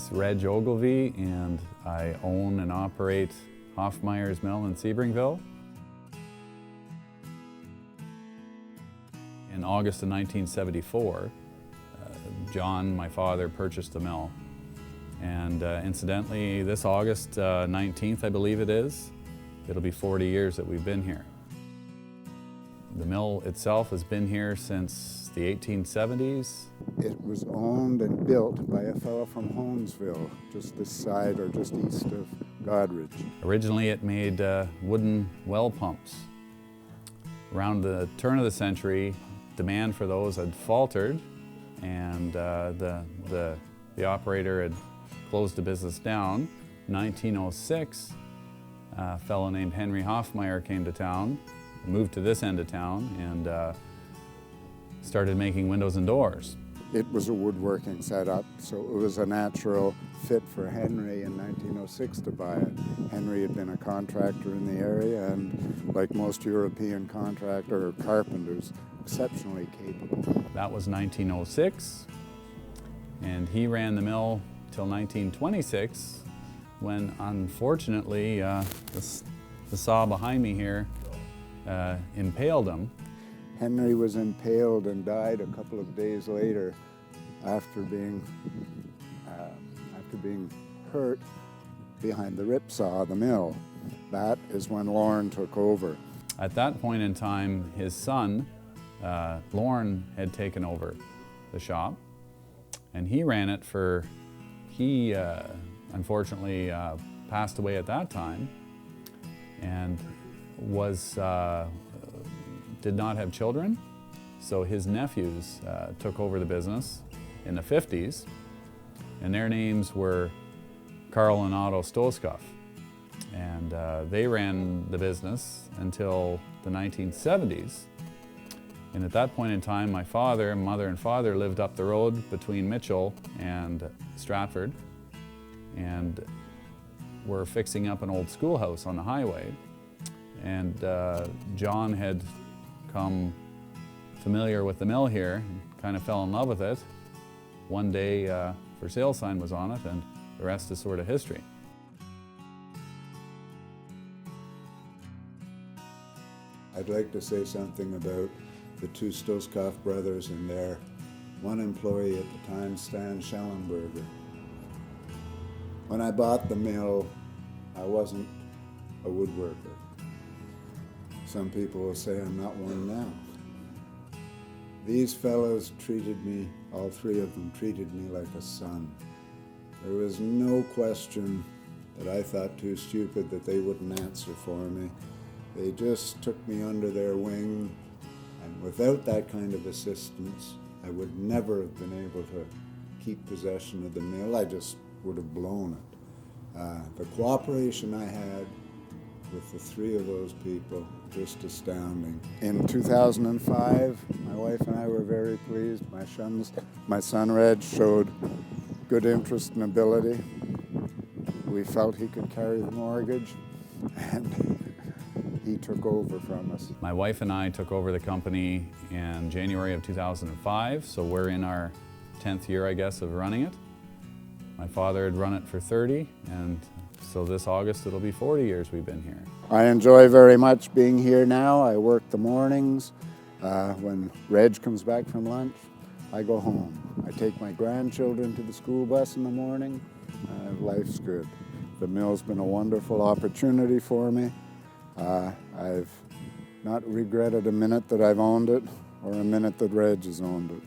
is Reg Ogilvie, and I own and operate HoffemeyersMill in Sebringville. In August of 1974, John, my father, purchased the mill. And incidentally, this August 19th, I believe it is, it'll be 40 years that we've been here. The mill itself has been here since the 1870s. It was owned and built by a fellow from Holmesville, just this side or just east of Godridge. Originally it made wooden well pumps. Around the turn of the century, demand for those had faltered, and the operator had closed the business down. In 1906, a fellow named Henry Hoffmeyer came to town, moved to this end of town, and started making windows and doors. It was a woodworking setup, so it was a natural fit for Henry in 1906 to buy it. Henry had been a contractor in the area, and like most European contractor or carpenters, exceptionally capable. That was 1906, and he ran the mill till 1926, when unfortunately the saw behind me here impaled him. Henry was impaled and died a couple of days later after being hurt behind the rip saw of the mill. That is when Lorne took over. At that point in time, his son, Lorne, had taken over the shop, and he ran it for, he unfortunately passed away at that time, and did not have children, so his nephews took over the business in the 50s, and their names were Carl and Otto Stoskoff, and they ran the business until the 1970s. And at that point in time, my father, mother, and father lived up the road between Mitchell and Stratford, and were fixing up an old schoolhouse on the highway. And John had come familiar with the mill here, and kind of fell in love with it. One day, for sale sign was on it, and the rest is sort of history. I'd like to say something about the two Stoskoff brothers and their one employee at the time, Stan Schellenberger. When I bought the mill, I wasn't a woodworker. Some people will say I'm not one now. These fellows treated me, all three of them treated me like a son. There was no question that I thought too stupid that they wouldn't answer for me. They just took me under their wing, and without that kind of assistance, I would never have been able to keep possession of the mill. I just would have blown it. The cooperation I had with the three of those people, just astounding. In 2005, my wife and I were very pleased. My son Reg showed good interest and ability. We felt he could carry the mortgage, and he took over from us. My wife and I took over the company in January of 2005, so we're in our 10th year, I guess, of running it. My father had run it for 30, and so this August it'll be 40 years we've been here. I enjoy very much being here now. I work the mornings. When Reg comes back from lunch, I go home. I take my grandchildren to the school bus in the morning. Life's good. The mill's been a wonderful opportunity for me. I've not regretted a minute that I've owned it or a minute that Reg has owned it.